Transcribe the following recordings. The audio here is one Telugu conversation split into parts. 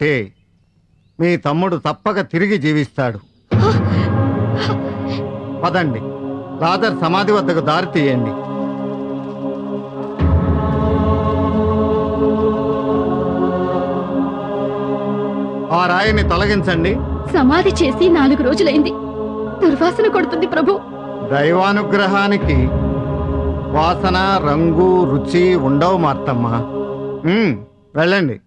ఉంటే మీ తమ్ముడు తప్పక తిరిగి జీవిస్తాడు. పదండి, లాజర్ సమాధి వద్దకు దారి తీయండి. ఆ రాయిని తొలగించండి. సమాధి చేసి 4 రోజులైంది. దుర్వాసన కొడుతుంది ప్రభు. దైవానుగ్రహానికి వాసన, రంగు, రుచి ఉండవు మార్తమ్మ. వెళ్ళండి.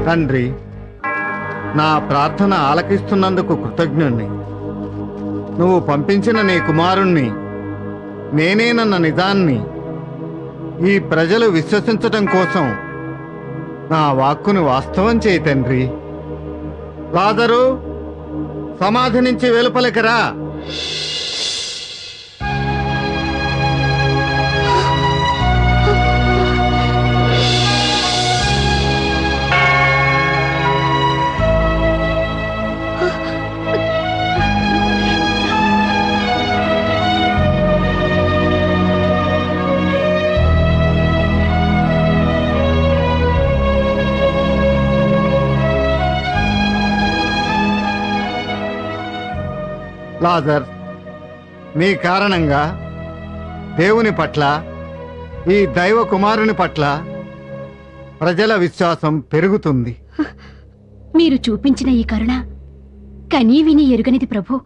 తండ్రి, నా ప్రార్థన ఆలకిస్తున్నందుకు కృతజ్ఞుణ్ణి. నువ్వు పంపించిన నీ కుమారుణ్ణి నేనేనన్న నిజాన్ని ఈ ప్రజలు విశ్వసించటం కోసం నా వాక్కును వాస్తవం చేయి తండ్రి. లాజరు, సమాధి నుంచి వెలుపలికి రా. లాజర్, నీ కారణంగా దేవుని పట్ల, ఈ దైవ కుమారుని పట్ల ప్రజల విశ్వాసం పెరుగుతుంది. మీరు చూపించిన ఈ కరుణ కనీ విని ఎరుగనిది ప్రభు.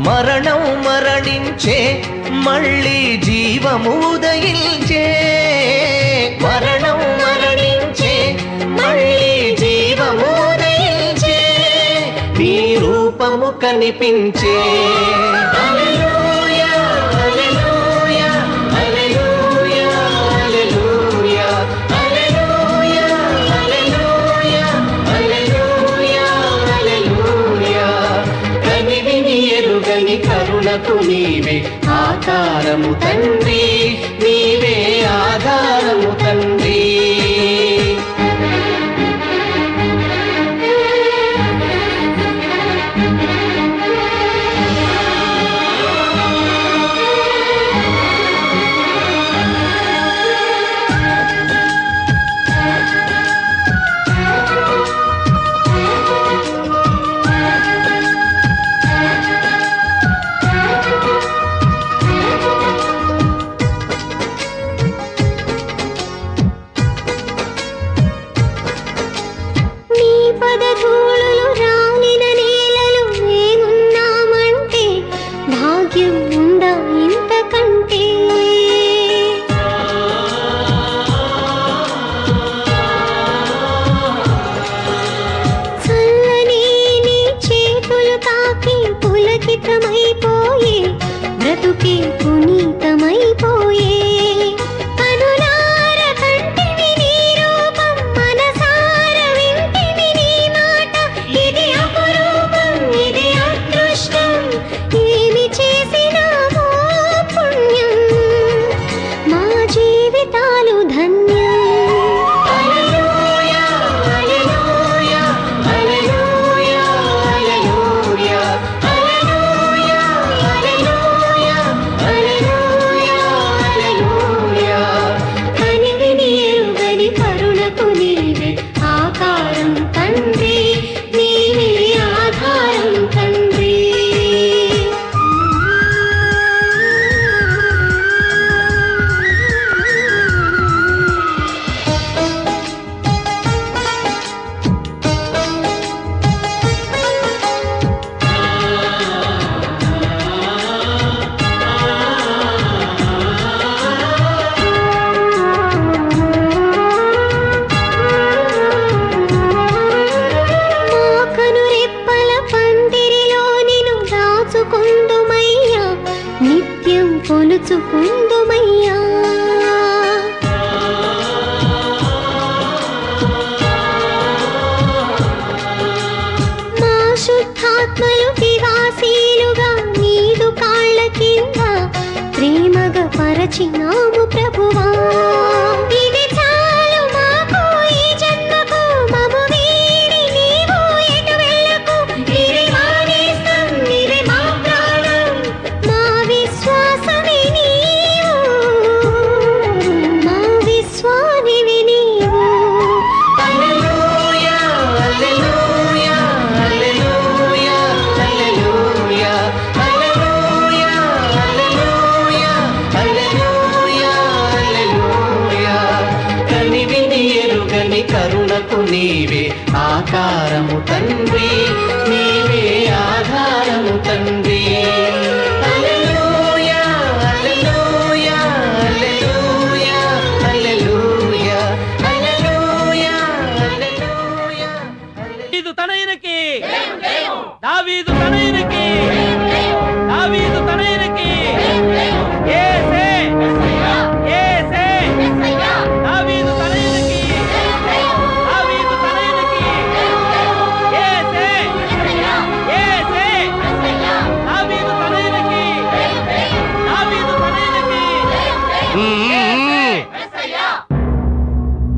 మరణం మరణించే మళ్ళీ జీవము ఉదయించే. మరణం మరణించే మళ్ళీ జీవము ఉదయించే. నీ రూపము కనిపించే. హల్లెలూయా, హల్లెలూయా, హల్లెలూయా, హల్లెలూయా, హల్లెలూయా, హల్లెలూయా, హల్లెలూయా, హల్లెలూయా. కనివిని ఎరుగని కరుణకు నీవే ఆధారము తండ్రి, నీవే ఆధారము తండ్రి. నోచుకుందుమయ్యా. మా శుద్ధాత్మలు నివాసీలుగా నీదు కాళ్ళ కింద ప్రేమగా పరచినాము ప్రభువా. ఇది చాలు మాకు ఈ జన్మకు, మము వీడి నీవు ఎటు వెళ్ళకు. నీవే మా నేస్తం, నీవే మా ప్రాణం, మా విశ్వాసమే నీవు, మా విశ్వానివి నీవు. హల్లెలూయా హల్లెలూయా హల్లెలూయా హల్లెలూయా హల్లెలూయా హల్లెలూయా హల్లెలూయా హల్లెలూయా. కనివిని ఎరుగని కరుణకు నీవే ఆకారము తండ్రి, నీవే ఆధారము తండ్రి. హల్లెలూయా హల్లెలూయా హల్లెలూయా హల్లెలూయా హల్లెలూయా హల్లెలూయా. దావీదు తనయునికి దావీదు తనయునికి దావీదు తనయునికి యేసే యేసే దావీదు తనయునికి దావీదు తనయునికి యేసే యేసే దావీదు తనయునికి దావీదు తనయునికి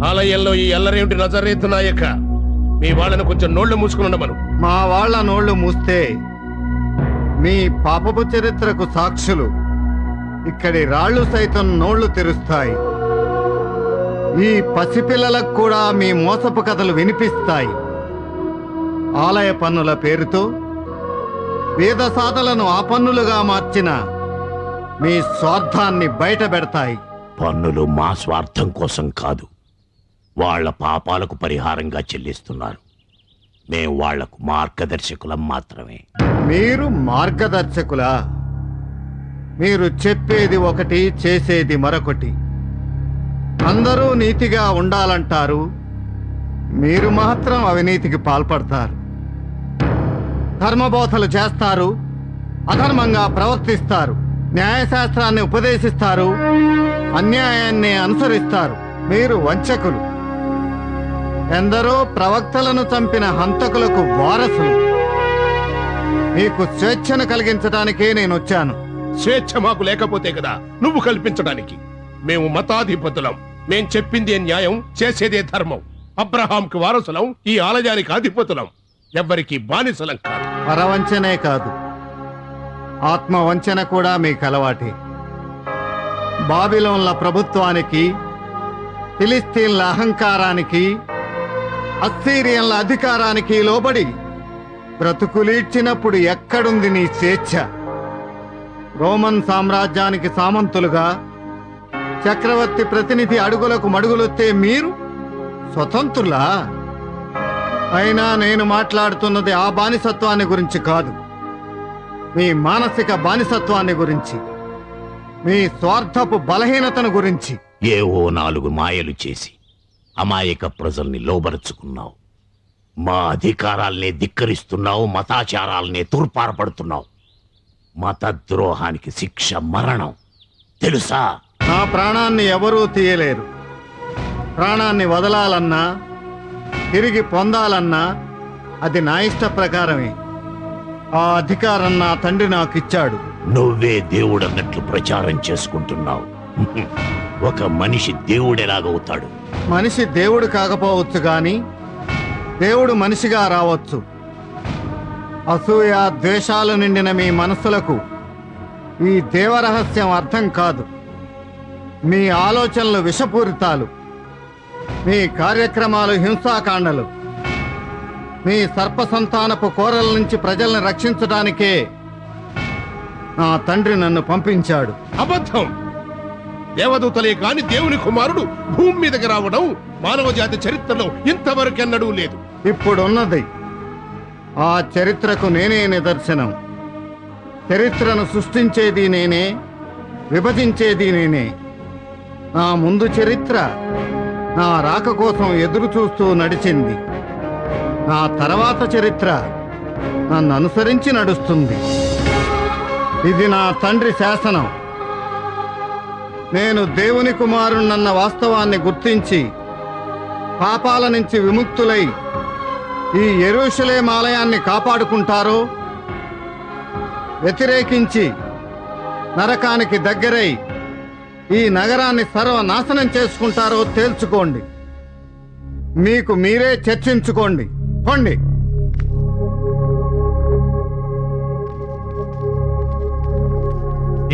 ఆలయంలో ఈ అల్లరేమిటి నజరేతు నాయక? మీ వాళ్ళను కొంచెం నోళ్లు మూసుకుని ఉండమను. మా వాళ్ళ నోళ్లు మూస్తే మీ పాపపు చరిత్రకు సాక్షులు ఇక్కడి రాళ్ళు సైతం నోళ్లు తెరుస్తాయి. ఈ పసిపిల్లలకు కూడా మీ మోసపు కథలు వినిపిస్తాయి. ఆలయ పన్నుల పేరుతో వేద సాధలను ఆ పన్నులుగా మార్చిన మీ స్వార్థాన్ని బయటపెడతాయి. పన్నులు మా స్వార్థం కోసం కాదు, వాళ్ల పాపాలకు పరిహారంగా చెల్లిస్తున్నారు. మేం వాళ్లకు మార్గదర్శకులం మాత్రమే. మీరు మార్గదర్శకులా? మీరు చెప్పేది ఒకటి, చేసేది మరొకటి. అందరూ నీతిగా ఉండాలంటారు, మీరు మాత్రం అవినీతికి పాల్పడతారు. ధర్మబోధలు చేస్తారు, అధర్మంగా ప్రవర్తిస్తారు. న్యాయశాస్త్రాన్ని ఉపదేశిస్తారు, అన్యాయాన్ని అనుసరిస్తారు. మీరు వంచకులు, ఎందరో ప్రవక్తలను చంపిన హంతకులకు వారసులు. మీకు స్వేచ్ఛను కలిగించడానికే నేను వచ్చాను. స్వేచ్ఛ మాకు లేకపోతే కదా నువ్వు కల్పించడానికి. మేము మతాధిపతులం. మేం చెప్పిందే న్యాయం, చేసేదే ధర్మం. అబ్రహాంకి వారసులం, ఈ ఆలయానికి అధిపతులం. ఎవ్వరికి బానిసలం కాదు. పరవంచనే కాదు, ఆత్మవంచన కూడా మీకు అలవాటే. బాబిలోన్ల ప్రభుత్వానికి, ఫిలిస్తీన్ల అహంకారానికి, అస్సీరియన్ల అధికారానికి లోబడి బ్రతుకులీడ్చినప్పుడు ఎక్కడుంది నీ స్వేచ్ఛ? రోమన్ సామ్రాజ్యానికి సామంతులుగా చక్రవర్తి ప్రతినిధి అడుగులకు మడుగులొత్తే మీరు స్వతంత్రులా? అయినా నేను మాట్లాడుతున్నది ఆ బానిసత్వాన్ని గురించి కాదు, మీ మానసిక బానిసత్వాన్ని గురించి, మీ స్వార్థపు బలహీనతను గురించి. ఏవో 4 మాయలు చేసి అమాయక ప్రజల్ని లోబరుచుకున్నావు. మా అధికారాల్ని ధిక్కరిస్తున్నావు, మతాచారాల్ని తూర్పారపడుతున్నావు. మతద్రోహానికి శిక్ష మరణం, తెలుసా? నా ప్రాణాన్ని ఎవరూ తీయలేరు. ప్రాణాన్ని వదలాలన్నా, తిరిగి పొందాలన్నా అది నా ఇష్ట ప్రకారమే. ఆ అధికారం నా తండ్రి నాకిచ్చాడు. నువ్వే దేవుడన్నట్లు ప్రచారం చేసుకుంటున్నావు. ఒక మనిషి దేవుడెలాగవుతాడు? మనిషి దేవుడు కాకపోవచ్చు గాని దేవుడు మనిషిగా రావచ్చు. అసూయ ద్వేషాలు నిండిన మీ మనసులకు ఈ దేవరహస్యం అర్థం కాదు. మీ ఆలోచనలు విషపూరితాలు, మీ కార్యక్రమాలు హింసాకాండలు. మీ సర్పసంతానపు కోరల నుంచి ప్రజల్ని రక్షించడానికే నా తండ్రి నన్ను పంపించాడు. అబద్ధం! దేవదూతలే కాని దేవుని కుమారుడు భూమి మీదకి రావడం మానవ జాతి చరిత్రలో ఇంతవరకెన్నడూ లేదు. ఇప్పుడున్నది ఆ చరిత్రకు నేనే నిదర్శనం. చరిత్రను సృష్టించేది నేనే, విభజించేది నేనే. నా ముందు చరిత్ర నా రాక కోసం ఎదురు చూస్తూ నడిచింది. నా తర్వాత చరిత్ర నన్ను అనుసరించి నడుస్తుంది. ఇది నా తండ్రి శాసనం. నేను దేవుని కుమారుణ్ణన్న వాస్తవాన్ని గుర్తించి పాపాల నుంచి విముక్తులై ఈ యెరూషలేం ఆలయాన్ని కాపాడుకుంటారో, వ్యతిరేకించి నరకానికి దగ్గరై ఈ నగరాన్ని సర్వనాశనం చేసుకుంటారో తేల్చుకోండి. మీకు మీరే చర్చించుకోండి. పోండి.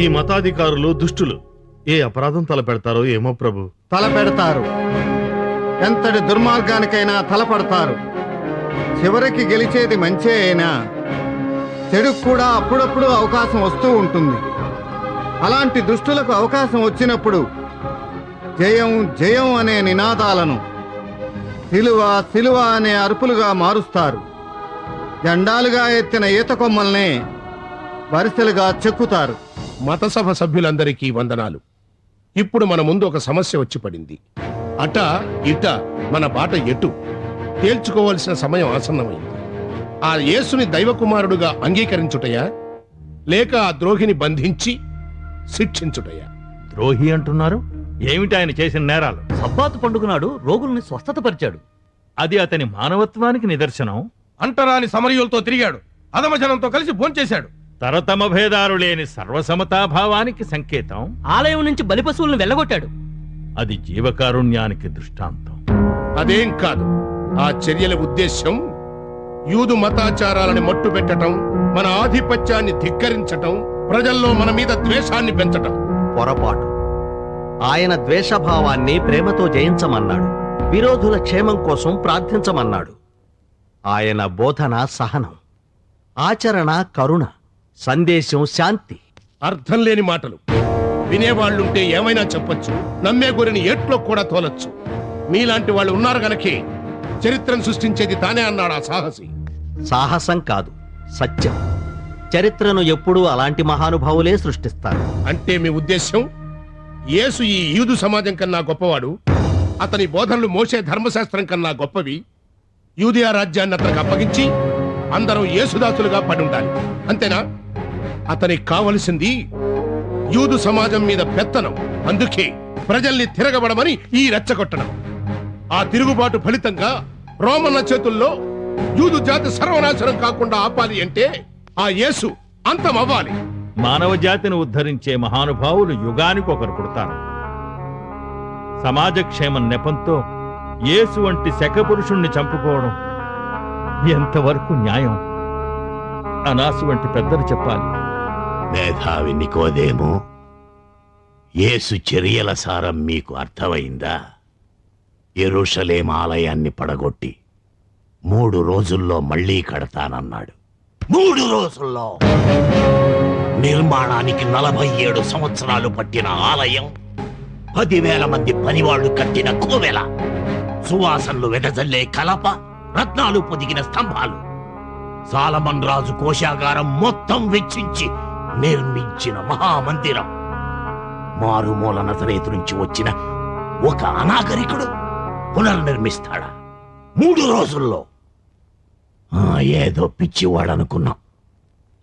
ఈ మతాధికారులు దుష్టులు ఏ అపరాధం తలపెడతారో ఏమో ప్రభు. తలపెడతారు. ఎంతటి దుర్మార్గానికైనా తలపడతారు. చివరికి గెలిచేది మంచే అయినా చెడుకు కూడా అప్పుడప్పుడు అవకాశం వస్తూ ఉంటుంది. అలాంటి దుష్టులకు అవకాశం వచ్చినప్పుడు జయం జయం అనే నినాదాలను సిలువ సిలువ అనే అరుపులుగా మారుస్తారు. జెండాలుగా ఎత్తిన ఈత కొమ్మల్నే వరుసలుగా చెక్కుతారు. మతసభ సభ్యులందరికీ వందనాలు. ఇప్పుడు మన ముందు ఒక సమస్య వచ్చి పడింది. అట ఇట మన బాట ఎటు తేల్చుకోవలసిన సమయం ఆసన్నమైంది. ఆ యేసుని దైవకుమారుడుగా అంగీకరించుటయా, లేక ఆ ద్రోహిని బంధించి శిక్షించుటయా? ద్రోహి అంటున్నారు? ఏమిటి ఆయన చేసిన నేరాలు? సబ్బాతు పండుగ నాడు రోగుల్ని స్వస్థతపరిచాడు. అది అతని మానవత్వానికి నిదర్శనం. అంటరాని సమరయులతో తిరిగాడు. అధమజనంతో కలిసి భోంచేశాడు. తరతమ భేదాలు లేని సర్వసమతాభావానికి సంకేతం. ఆలయం నుంచి బలిపశువులను వెళ్ళగొట్టాడు. అది జీవకారుణ్యానికి దృష్టాంతం. అదేం కాదు. ఆ చర్యల ఉద్దేశ్యం యూదు మతాచారాలని మట్టు పెట్టటం, మన ఆధిపత్యాన్ని ధిక్కరించటం, ప్రజల్లో మన మీద ద్వేషాన్ని పెంచటం. పొరపాటు. ఆయన ద్వేషభావాన్ని ప్రేమతో జయించమన్నాడు. విరోధుల క్షేమం కోసం ప్రార్థించమన్నాడు. ఆయన బోధన సహనం, ఆచరణ కరుణ, సందేశం శాంతి. అర్థం లేని మాటలు వినేవాళ్లుంటే ఏమైనా చెప్పొచ్చు. నమ్మే గురిని ఏట్లో కూడా తోలొచ్చు. మీలాంటి వాళ్ళు ఉన్నారు గనకే చరిత్రను సృష్టించేది తానే అన్నాడు ఆ సాహసి. సాహసం కాదు, సత్యం. చరిత్రను ఎప్పుడూ అలాంటి మహానుభావులే సృష్టిస్తారు. అంటే మీ ఉద్దేశం యేసు ఈ యూదు సమాజం కన్నా గొప్పవాడు, అతని బోధనలు మోసే ధర్మశాస్త్రం కన్నా గొప్పవి, యూదియా రాజ్యాన్ని అతనికి అప్పగించి అందరం యేసుదాసులుగా పడి ఉండాలి, అంతేనా? అతనికి కావలసింది యూదు సమాజం మీద పెత్తనం. అందుకే ప్రజల్ని తిరగబడమని ఈ రెచ్చగొట్టడం. ఆ తిరుగుబాటు ఫలితంగా రోమన్ల చేతుల్లో యూదు జాతి సర్వనాశనం కాకుండా ఆపాలి అంటే ఆ యేసు అంతమవ్వాలి. మానవ జాతిని ఉద్ధరించే మహానుభావులు యుగానికి ఒకరు పుడతారు. సమాజ క్షేమం నెపంతో యేసు వంటి శకపురుషుణ్ణి చంపుకోవడం ఎంతవరకు న్యాయం? అనాసు వంటి పెద్దలు చెప్పాలి. మేధావి నికోదేము, యేసు చర్యల సారం మీకు అర్థమైందా? యెరూషలేం ఆలయాన్ని పడగొట్టి 3 రోజుల్లో మళ్ళీ కడతానన్నాడు. 3 రోజుల్లో! నిర్మాణానికి 47 సంవత్సరాలు పట్టిన ఆలయం 10,000 మంది పనివాళ్లు కట్టిన కోవెల, సువాసనలు వెదజల్లే కలప, రత్నాలు పొదిగిన స్తంభాలు, సాలమన్ రాజు కోశాగారం మొత్తం వెచ్చించి నిర్మించిన మహామందిరం. మారుమూల నజరేతు నుంచి వచ్చిన ఒక అనాగరికుడు పునర్నిర్మిస్తాడా 3 రోజుల్లో? ఏదో పిచ్చివాడనుకున్నాం.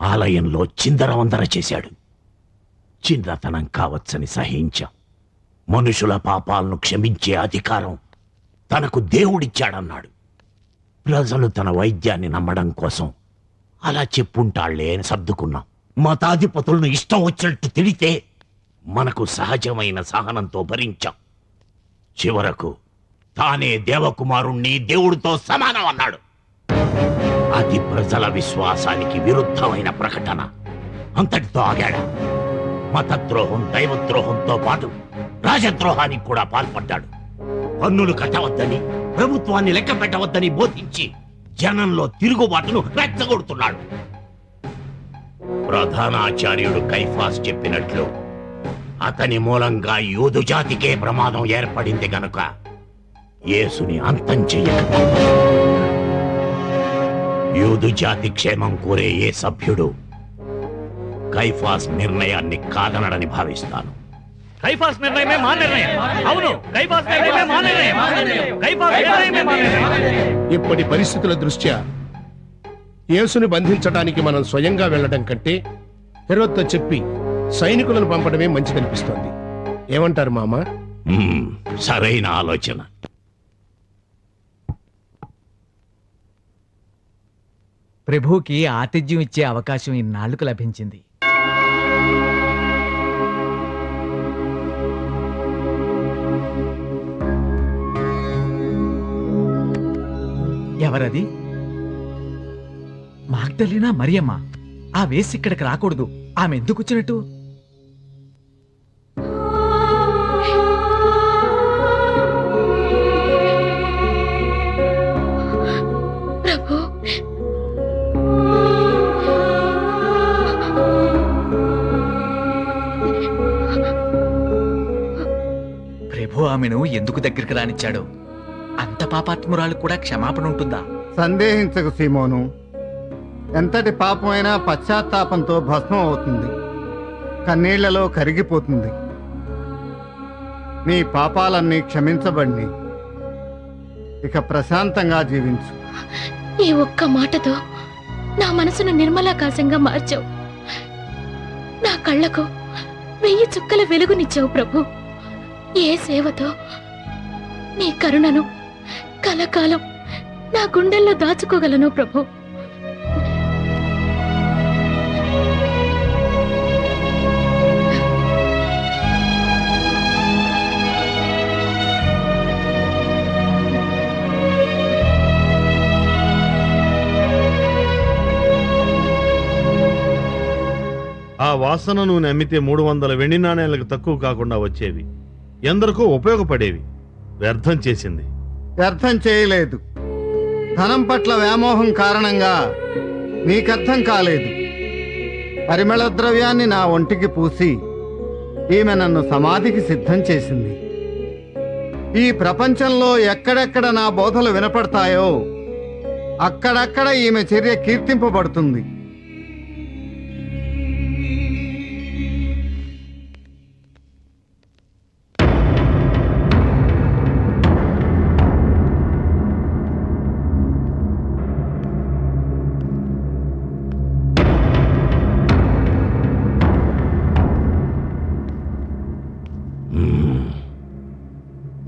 ఆలయంలో చిందరవందర చేశాడు. చిన్నతనం కావచ్చని సహించాం. మనుషుల పాపాలను క్షమించే అధికారం తనకు దేవుడిచ్చాడన్నాడు. ప్రజలు తన వైద్యాన్ని నమ్మడం కోసం అలా చెప్పుంటాళ్లే అని సర్దుకున్నాం. మతాధిపతులను ఇష్టం వచ్చినట్టు తిడితే మనకు సహజమైన సహనంతో భరించాం. చివరకు తానే దేవకుమారుణ్ణి దేవుడితో సమానం అన్నాడు. అది ప్రజల విశ్వాసానికి విరుద్ధమైన ప్రకటన. అంతటితో ఆగాడా? మతద్రోహం, దైవద్రోహంతో పాటు రాజద్రోహానికి కూడా పాల్పడ్డాడు. పన్నులు కట్టవద్దని, ప్రభుత్వాన్ని లెక్క పెట్టవద్దని బోధించి జనంలో తిరుగుబాటును రెచ్చగొడుతున్నాడు. ప్రధానాచార్యుడు కైఫాస్ చెప్పినట్లు అతని మూలంగా యూదు జాతికే ప్రమాదం ఏర్పడింది గనుక యేసుని అంతం చెయ్యక యూదు జాతి క్షేమం కోరే ఏ సభ్యుడు కైఫాస్ నిర్ణయాన్ని కాదనడని భావిస్తాను. కైఫాస్ నిర్ణయమే మా నిర్ణయం. అవును, కైఫాస్ నిర్ణయమే మా నిర్ణయం. కైఫాస్ నిర్ణయమే మా నిర్ణయం. ఇప్పటి పరిస్థితుల దృష్ట్యా యేసుని బంధించడానికి మనం స్వయంగా వెళ్లడం కంటే హెరోద్తో చెప్పి సైనికులను పంపడమే మంచిదనిపిస్తోంది. ఏమంటారు మామ? సరైన ఆలోచన. ప్రభుకి ఆతిథ్యం ఇచ్చే అవకాశం ఇన్నాళ్లకు లభించింది. ఎవరది? మాగ్దలినా మరియమ్మ? ఆ వేసి ఇక్కడికి రాకూడదు. ఆమె ఎందుకు వచ్చినట్టు? ప్రభు, ప్రభు ఆమెను ఎందుకు దగ్గరికి రానిచ్చాడు? అంత పాపాత్మురాలు కూడా క్షమాపణ ఉంటుందా? సందేహించకు సీమోను. ఎంతటి పాపమైనా పశ్చాత్తాపంతో భస్మం అవుతుంది, కన్నీళ్లలో కరిగిపోతుంది. నీ పాపాలన్నీ క్షమించబడి ఇక ప్రశాంతంగా జీవించు. ఈ ఒక్క మాటతో నా మనసును నిర్మలాకాశంగా మార్చావు. నా కళ్ళకు 1000 చుక్కల వెలుగునిచ్చావు ప్రభు. ఏ సేవతో నీ కరుణను కలకాలం నా గుండెల్లో దాచుకోగలను ప్రభు. ఆ వాసన నూనె అమ్మితే 300 వెండి నాణేలకు తక్కువ కాకుండా వచ్చేవి. ఎందరికో ఉపయోగపడేవి. వ్యర్థం చేసింది. వ్యర్థం చేయలేదు. ధనం పట్ల వ్యామోహం కారణంగా నీకర్థం కాలేదు. పరిమళ ద్రవ్యాన్ని నా ఒంటికి పూసి ఈమె నన్ను సమాధికి సిద్ధం చేసింది. ఈ ప్రపంచంలో ఎక్కడెక్కడ నా బోధలు వినపడతాయో అక్కడక్కడ ఈమె చర్య కీర్తింపబడుతుంది.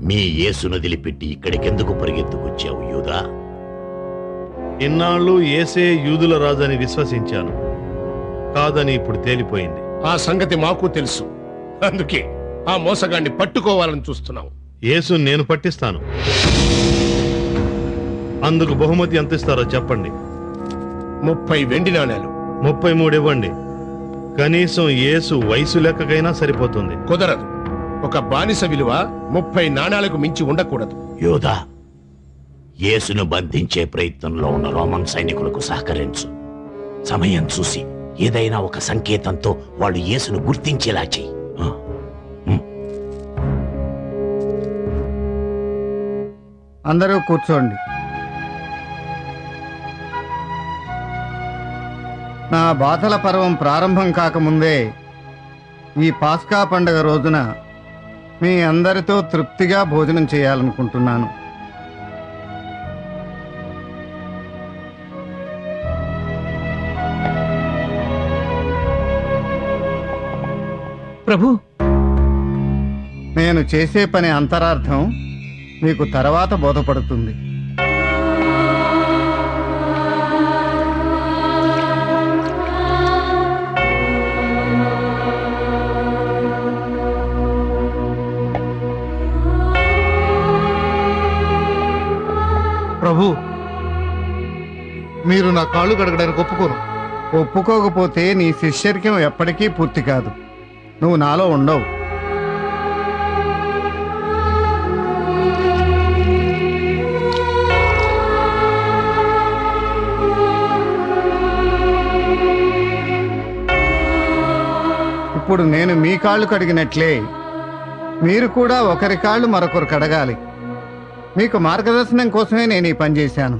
మీ యేసును వదిలిపెట్టి ఇక్కడికెందుకు పరిగెత్తుకొచ్చావు యూదా? ఇన్నాళ్ళు యేసే యూదుల రాజని విశ్వసించాను. కాదని ఇప్పుడు తేలిపోయింది. ఆ సంగతి మాకు తెలుసు. అందుకే ఆ మోసగాన్ని పట్టుకోవాలని చూస్తున్నాం. యేసు నేను పట్టిస్తాను. అందుకు బహుమతి ఎంత ఇస్తారో చెప్పండి. 30 వెండి నాణేలు. 33 ఇవ్వండి. కనీసం యేసు వయసు లెక్కకైనా సరిపోతుంది. కుదరదు. ఒక బానిస విలువ 30 నాణాలకు మించి ఉండకూడదు. యూదా, యేసును బంధించే ప్రయత్నంలో ఉన్న రోమన్ సైనికులకు సహకరించు. సమయం చూసి ఏదైనా ఒక సంకేతంతో వాళ్ళు యేసును గుర్తించేలా చెయ్యి. అందరూ కూర్చోండి. నా బాధల పర్వం ప్రారంభం కాకముందే ఈ పాస్కా పండుగ రోజున మీ అందరితో తృప్తిగా భోజనం చేయాలనుకుంటున్నాను. ప్రభు, నేను చేసే పని అంతరార్థం మీకు తర్వాత బోధపడుతుంది. ప్రభు, మీరు నా కాళ్ళు కడగడానికి ఒప్పుకోను. ఒప్పుకోకపోతే నీ శిష్యరికం ఎప్పటికీ పూర్తి కాదు. నువ్వు నాలో ఉండవు. ఇప్పుడు నేను మీ కాళ్ళు కడిగినట్లే మీరు కూడా ఒకరి కాళ్ళు మరొకరు కడగాలి. మీకు మార్గదర్శనం కోసమే నేను ఈ పని చేశాను.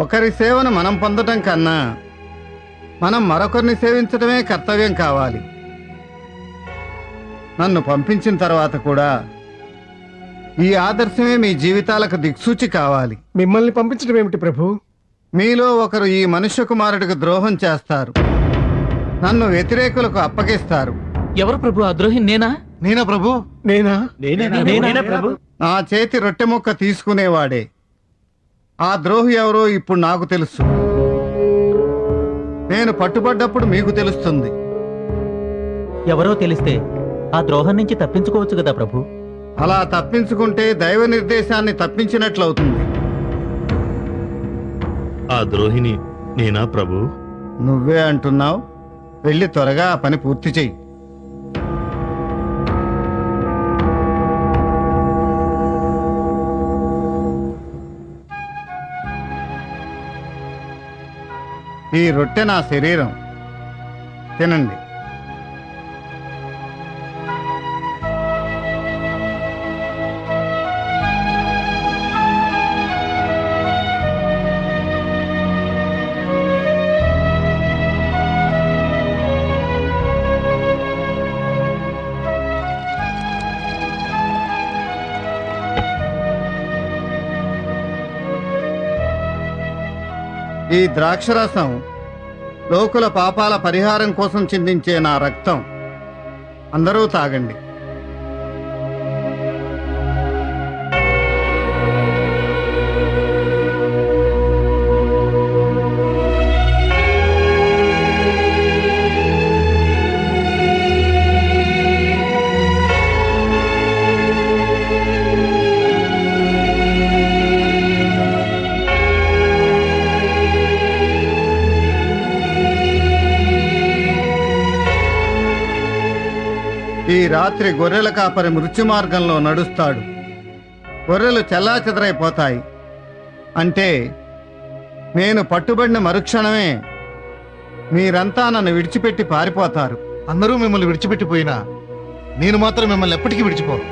ఒకరి సేవను మనం పొందటం కన్నా మనం మరొకరిని సేవించడమే కర్తవ్యం కావాలి. నన్ను పంపించిన తర్వాత కూడా ఈ ఆదర్శమే మీ జీవితాలకు దిక్సూచి కావాలి. మిమ్మల్ని పంపించడం ఏమిటి ప్రభు? మీలో ఒకరు ఈ మనుష్య కుమారుడికి ద్రోహం చేస్తారు, నన్ను వ్యతిరేకులకు అప్పగిస్తారు. ఎవరు ప్రభు ఆ ద్రోహి? నేనా? నేనా ప్రభు? నేనా ప్రభు? నా చేతి రొట్టె ముక్క తీసుకునేవాడే. ఆ ద్రోహి ఎవరో ఇప్పుడు నాకు తెలుసు. నేను పట్టుబడ్డప్పుడు మీకు తెలుస్తుంది. ఎవరో తెలిస్తే ఆ ద్రోహం నుంచి తప్పించుకోవచ్చు కదా ప్రభు. అలా తప్పించుకుంటే దైవ నిర్దేశాన్ని తప్పించినట్లవుతుంది. ఆ ద్రోహిని నేనా ప్రభు? నువ్వే అంటున్నావు. వెళ్ళి త్వరగా ఆ పని పూర్తి చెయ్యి. ఈ రొట్టె నా శరీరం, తినండి. ఈ ద్రాక్షరసం లోకుల పాపాల పరిహారం కోసం చిందించే నా రక్తం. అందరూ తాగండి. ఈ రాత్రి గొర్రెల కాపరి మృత్యు మార్గంలో నడుస్తాడు. గొర్రెలు చెల్లాచెదరైపోతాయి. అంటే నేను పట్టుబడిన మరుక్షణమే మీరంతా నన్ను విడిచిపెట్టి పారిపోతారు. అందరూ మిమ్మల్ని విడిచిపెట్టిపోయినా నేను మాత్రం మిమ్మల్ని ఎప్పటికీ విడిచిపోను.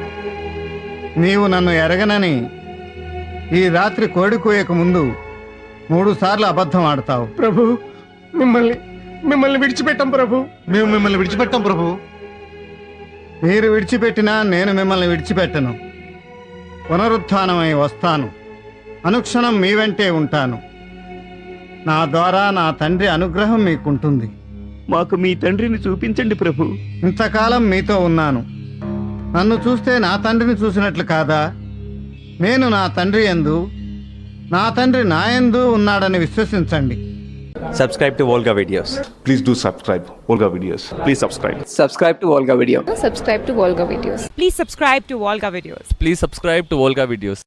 నీవు నన్ను ఎరగనని ఈ రాత్రి కోడి కూయక ముందు 3 సార్లు అబద్ధం ఆడతావు. ప్రభు, మిమ్మల్ని విడిచిపెట్టాం ప్రభు. మేము మిమ్మల్ని విడిచిపెట్టాం ప్రభు. మీరు విడిచిపెట్టినా నేను మిమ్మల్ని విడిచిపెట్టను. పునరుత్థానమై వస్తాను. అనుక్షణం మీ వెంటే ఉంటాను. నా ద్వారా నా తండ్రి అనుగ్రహం మీకుంటుంది. మాకు మీ తండ్రిని చూపించండి ప్రభు. ఇంతకాలం మీతో ఉన్నాను. నన్ను చూస్తే నా తండ్రిని చూసినట్లు కాదా? నేను నా తండ్రి యందు, నా తండ్రి నా యందు ఉన్నాడని విశ్వసించండి. Subscribe to Volga Videos. Please do subscribe Volga Videos. Please subscribe. Subscribe to Volga Video. Subscribe to Volga Videos. Please subscribe to Volga Videos. Please subscribe to Volga Videos.